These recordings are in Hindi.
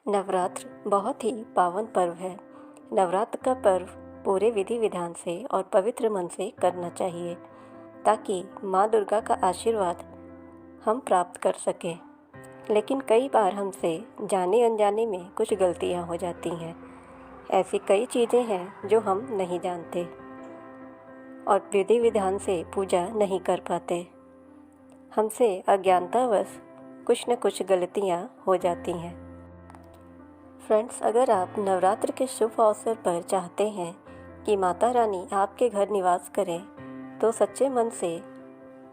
नवरात्र बहुत ही पावन पर्व है। नवरात्र का पर्व पूरे विधि विधान से और पवित्र मन से करना चाहिए ताकि माँ दुर्गा का आशीर्वाद हम प्राप्त कर सकें। लेकिन कई बार हमसे जाने अनजाने में कुछ गलतियाँ हो जाती हैं। ऐसी कई चीज़ें हैं जो हम नहीं जानते और विधि विधान से पूजा नहीं कर पाते। हमसे अज्ञानतावश कुछ न कुछ गलतियाँ हो जाती हैं। फ्रेंड्स, अगर आप नवरात्र के शुभ अवसर पर चाहते हैं कि माता रानी आपके घर निवास करें तो सच्चे मन से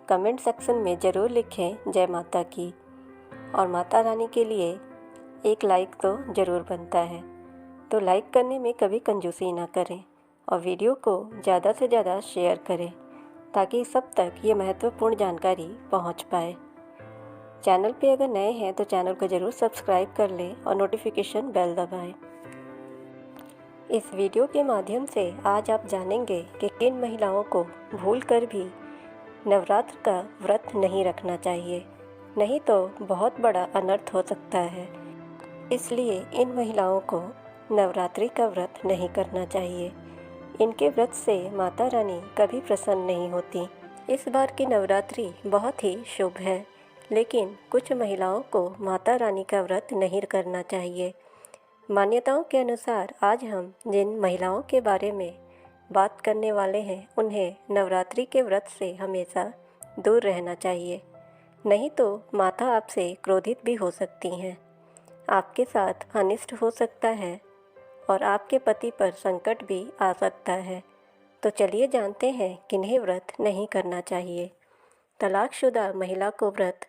कमेंट सेक्शन में ज़रूर लिखें जय माता की। और माता रानी के लिए एक लाइक तो ज़रूर बनता है, तो लाइक करने में कभी कंजूसी ना करें और वीडियो को ज़्यादा से ज़्यादा शेयर करें ताकि सब तक ये महत्वपूर्ण जानकारी पहुंच पाए। चैनल पे अगर नए हैं तो चैनल को ज़रूर सब्सक्राइब कर लें और नोटिफिकेशन बेल दबाएं। इस वीडियो के माध्यम से आज आप जानेंगे कि किन महिलाओं को भूलकर भी नवरात्र का व्रत नहीं रखना चाहिए, नहीं तो बहुत बड़ा अनर्थ हो सकता है। इसलिए इन महिलाओं को नवरात्रि का व्रत नहीं करना चाहिए। इनके व्रत से माता रानी कभी प्रसन्न नहीं होती। इस बार की नवरात्रि बहुत ही शुभ है, लेकिन कुछ महिलाओं को माता रानी का व्रत नहीं करना चाहिए। मान्यताओं के अनुसार आज हम जिन महिलाओं के बारे में बात करने वाले हैं उन्हें नवरात्रि के व्रत से हमेशा दूर रहना चाहिए, नहीं तो माता आपसे क्रोधित भी हो सकती हैं, आपके साथ अनिष्ट हो सकता है और आपके पति पर संकट भी आ सकता है। तो चलिए जानते हैं किन्हें व्रत नहीं करना चाहिए। तलाकशुदा महिला को व्रत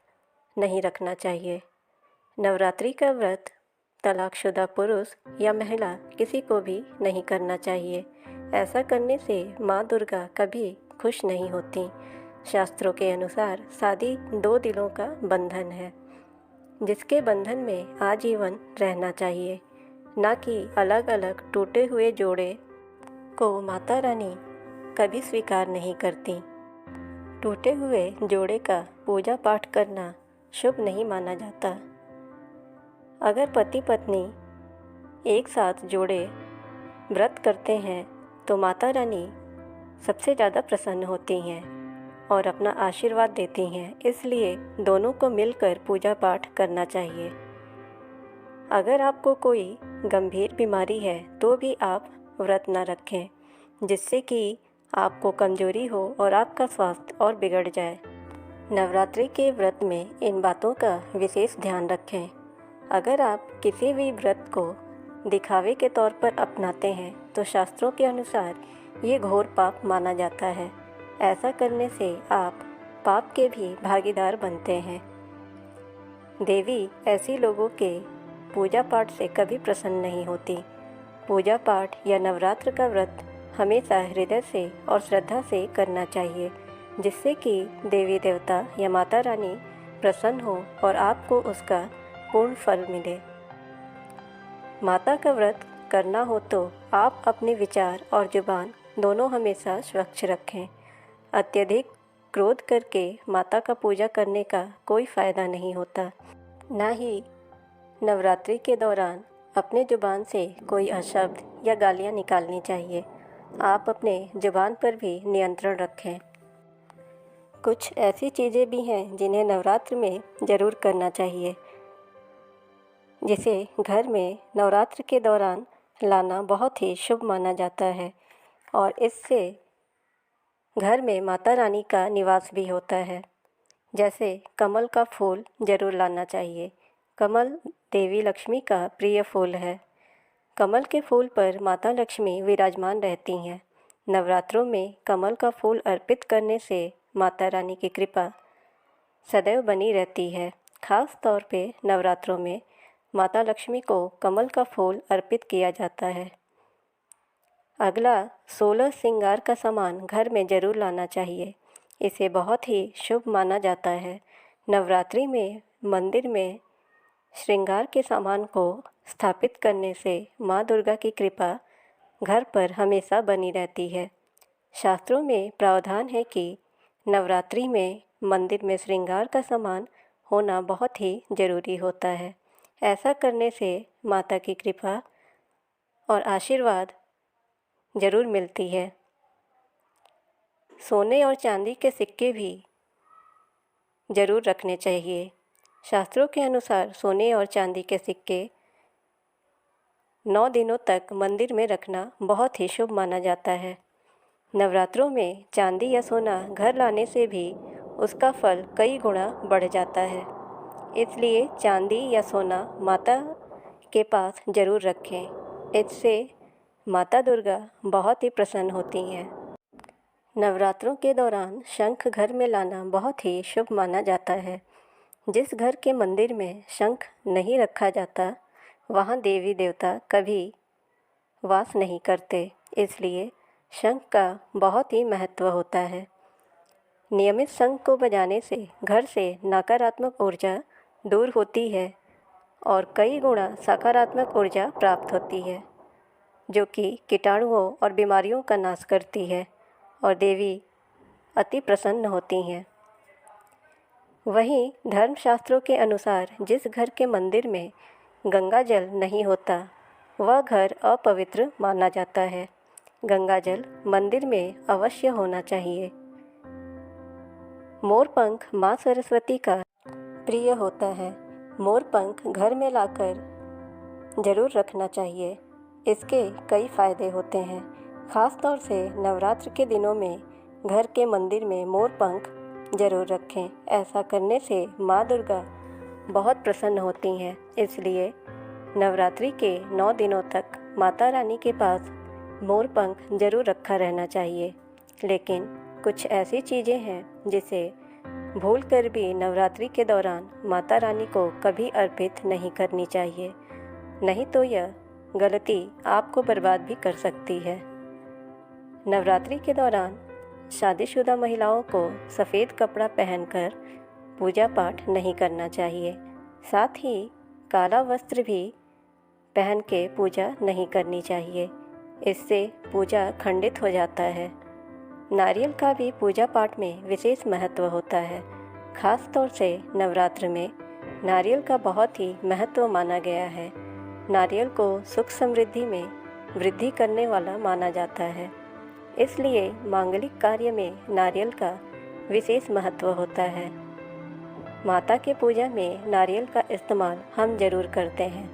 नहीं रखना चाहिए। नवरात्रि का व्रत तलाकशुदा पुरुष या महिला किसी को भी नहीं करना चाहिए। ऐसा करने से माँ दुर्गा कभी खुश नहीं होती। शास्त्रों के अनुसार शादी दो दिलों का बंधन है, जिसके बंधन में आजीवन रहना चाहिए, ना कि अलग अलग टूटे हुए जोड़े को माता रानी कभी स्वीकार नहीं करती। टूटे हुए जोड़े का पूजा पाठ करना शुभ नहीं माना जाता। अगर पति पत्नी एक साथ जोड़े व्रत करते हैं तो माता रानी सबसे ज़्यादा प्रसन्न होती हैं और अपना आशीर्वाद देती हैं। इसलिए दोनों को मिलकर पूजा पाठ करना चाहिए। अगर आपको कोई गंभीर बीमारी है तो भी आप व्रत न रखें, जिससे कि आपको कमजोरी हो और आपका स्वास्थ्य और बिगड़ जाए। नवरात्रि के व्रत में इन बातों का विशेष ध्यान रखें। अगर आप किसी भी व्रत को दिखावे के तौर पर अपनाते हैं तो शास्त्रों के अनुसार ये घोर पाप माना जाता है। ऐसा करने से आप पाप के भी भागीदार बनते हैं। देवी ऐसी लोगों के पूजा पाठ से कभी प्रसन्न नहीं होती। पूजा पाठ या नवरात्र का व्रत हमेशा हृदय से और श्रद्धा से करना चाहिए, जिससे कि देवी देवता या माता रानी प्रसन्न हो और आपको उसका पूर्ण फल मिले। माता का व्रत करना हो तो आप अपने विचार और जुबान दोनों हमेशा स्वच्छ रखें। अत्यधिक क्रोध करके माता का पूजा करने का कोई फ़ायदा नहीं होता। ना ही नवरात्रि के दौरान अपने जुबान से कोई अशब्द या गालियाँ निकालनी चाहिए। आप अपने जुबान पर भी नियंत्रण रखें। कुछ ऐसी चीज़ें भी हैं जिन्हें नवरात्र में ज़रूर करना चाहिए, जिसे घर में नवरात्र के दौरान लाना बहुत ही शुभ माना जाता है और इससे घर में माता रानी का निवास भी होता है। जैसे कमल का फूल ज़रूर लाना चाहिए। कमल देवी लक्ष्मी का प्रिय फूल है। कमल के फूल पर माता लक्ष्मी विराजमान रहती हैं। नवरात्रों में कमल का फूल अर्पित करने से माता रानी की कृपा सदैव बनी रहती है। खास तौर पे नवरात्रों में माता लक्ष्मी को कमल का फूल अर्पित किया जाता है। अगला 16 श्रृंगार का सामान घर में ज़रूर लाना चाहिए। इसे बहुत ही शुभ माना जाता है। नवरात्रि में मंदिर में श्रृंगार के सामान को स्थापित करने से माँ दुर्गा की कृपा घर पर हमेशा बनी रहती है। शास्त्रों में प्रावधान है कि नवरात्रि में मंदिर में श्रृंगार का सामान होना बहुत ही ज़रूरी होता है। ऐसा करने से माता की कृपा और आशीर्वाद ज़रूर मिलती है। सोने और चांदी के सिक्के भी ज़रूर रखने चाहिए। शास्त्रों के अनुसार सोने और चांदी के सिक्के 9 दिनों तक मंदिर में रखना बहुत ही शुभ माना जाता है। नवरात्रों में चांदी या सोना घर लाने से भी उसका फल कई गुना बढ़ जाता है। इसलिए चांदी या सोना माता के पास ज़रूर रखें। इससे माता दुर्गा बहुत ही प्रसन्न होती हैं। नवरात्रों के दौरान शंख घर में लाना बहुत ही शुभ माना जाता है। जिस घर के मंदिर में शंख नहीं रखा जाता वहाँ देवी देवता कभी वास नहीं करते, इसलिए शंख का बहुत ही महत्व होता है। नियमित शंख को बजाने से घर से नकारात्मक ऊर्जा दूर होती है और कई गुना सकारात्मक ऊर्जा प्राप्त होती है, जो कि कीटाणुओं और बीमारियों का नाश करती है और देवी अति प्रसन्न होती हैं। वहीं धर्मशास्त्रों के अनुसार जिस घर के मंदिर में गंगा जल नहीं होता वह घर अपवित्र माना जाता है। गंगा जल मंदिर में अवश्य होना चाहिए। मोरपंख माँ सरस्वती का प्रिय होता है। मोरपंख घर में लाकर ज़रूर रखना चाहिए। इसके कई फ़ायदे होते हैं। ख़ास तौर से नवरात्र के दिनों में घर के मंदिर में मोरपंख ज़रूर रखें। ऐसा करने से माँ दुर्गा बहुत प्रसन्न होती हैं। इसलिए नवरात्रि के 9 दिनों तक माता रानी के पास मोरपंख ज़रूर रखा रहना चाहिए। लेकिन कुछ ऐसी चीज़ें हैं जिसे भूल कर भी नवरात्रि के दौरान माता रानी को कभी अर्पित नहीं करनी चाहिए, नहीं तो यह गलती आपको बर्बाद भी कर सकती है। नवरात्रि के दौरान शादीशुदा महिलाओं को सफ़ेद कपड़ा पहनकर पूजा पाठ नहीं करना चाहिए। साथ ही काला वस्त्र भी पहन के पूजा नहीं करनी चाहिए। इससे पूजा खंडित हो जाता है। नारियल का भी पूजा पाठ में विशेष महत्व होता है। खास तौर से नवरात्र में नारियल का बहुत ही महत्व माना गया है। नारियल को सुख समृद्धि में वृद्धि करने वाला माना जाता है। इसलिए मांगलिक कार्य में नारियल का विशेष महत्व होता है। माता के पूजा में नारियल का इस्तेमाल हम ज़रूर करते हैं,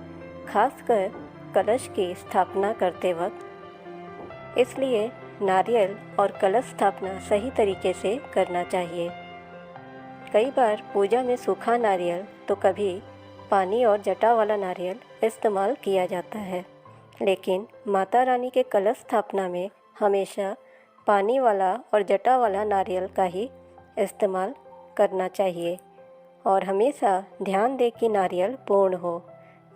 खासकर कलश की स्थापना करते वक्त। इसलिए नारियल और कलश स्थापना सही तरीके से करना चाहिए। कई बार पूजा में सूखा नारियल तो कभी पानी और जटा वाला नारियल इस्तेमाल किया जाता है, लेकिन माता रानी के कलश स्थापना में हमेशा पानी वाला और जटा वाला नारियल का ही इस्तेमाल करना चाहिए और हमेशा ध्यान दें कि नारियल पूर्ण हो,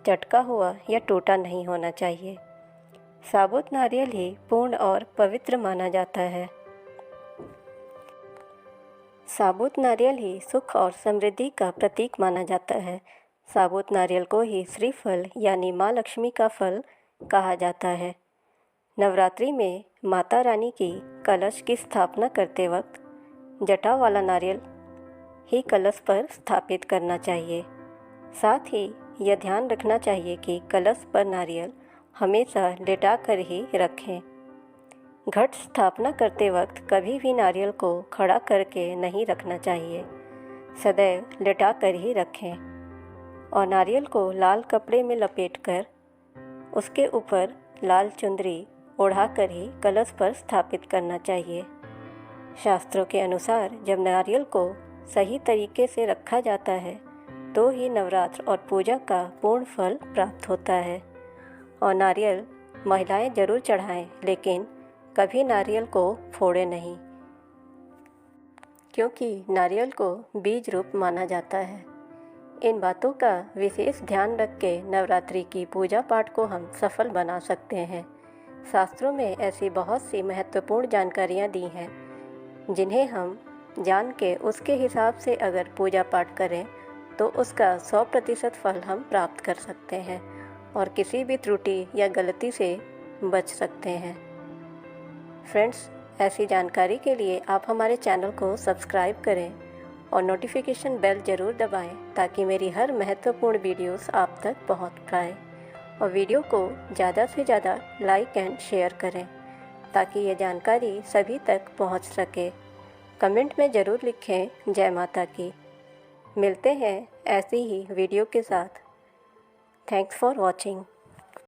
चटका हुआ या टूटा नहीं होना चाहिए। साबुत नारियल ही पूर्ण और पवित्र माना जाता है। साबुत नारियल ही सुख और समृद्धि का प्रतीक माना जाता है। साबुत नारियल को ही श्रीफल यानी माँ लक्ष्मी का फल कहा जाता है। नवरात्रि में माता रानी की कलश की स्थापना करते वक्त जटा वाला नारियल ही कलश पर स्थापित करना चाहिए। साथ ही यह ध्यान रखना चाहिए कि कलश पर नारियल हमेशा लेटा कर ही रखें। घट स्थापना करते वक्त कभी भी नारियल को खड़ा करके नहीं रखना चाहिए, सदैव लेटा कर ही रखें और नारियल को लाल कपड़े में लपेटकर उसके ऊपर लाल चुंदरी ओढ़ाकर ही कलश पर स्थापित करना चाहिए। शास्त्रों के अनुसार जब नारियल को सही तरीके से रखा जाता है तो ही नवरात्र और पूजा का पूर्ण फल प्राप्त होता है। और नारियल महिलाएं जरूर चढ़ाएं, लेकिन कभी नारियल को फोड़े नहीं, क्योंकि नारियल को बीज रूप माना जाता है। इन बातों का विशेष ध्यान रख के नवरात्रि की पूजा पाठ को हम सफल बना सकते हैं। शास्त्रों में ऐसी बहुत सी महत्वपूर्ण जानकारियाँ दी हैं, जिन्हें हम जान के उसके हिसाब से अगर पूजा पाठ करें तो उसका 100% फल हम प्राप्त कर सकते हैं और किसी भी त्रुटि या गलती से बच सकते हैं। फ्रेंड्स, ऐसी जानकारी के लिए आप हमारे चैनल को सब्सक्राइब करें और नोटिफिकेशन बेल ज़रूर दबाएं ताकि मेरी हर महत्वपूर्ण वीडियोस आप तक पहुंच पाए। और वीडियो को ज़्यादा से ज़्यादा लाइक एंड शेयर करें ताकि ये जानकारी सभी तक पहुंच सके। कमेंट में ज़रूर लिखें जय माता की। मिलते हैं ऐसी ही वीडियो के साथ। Thanks for watching.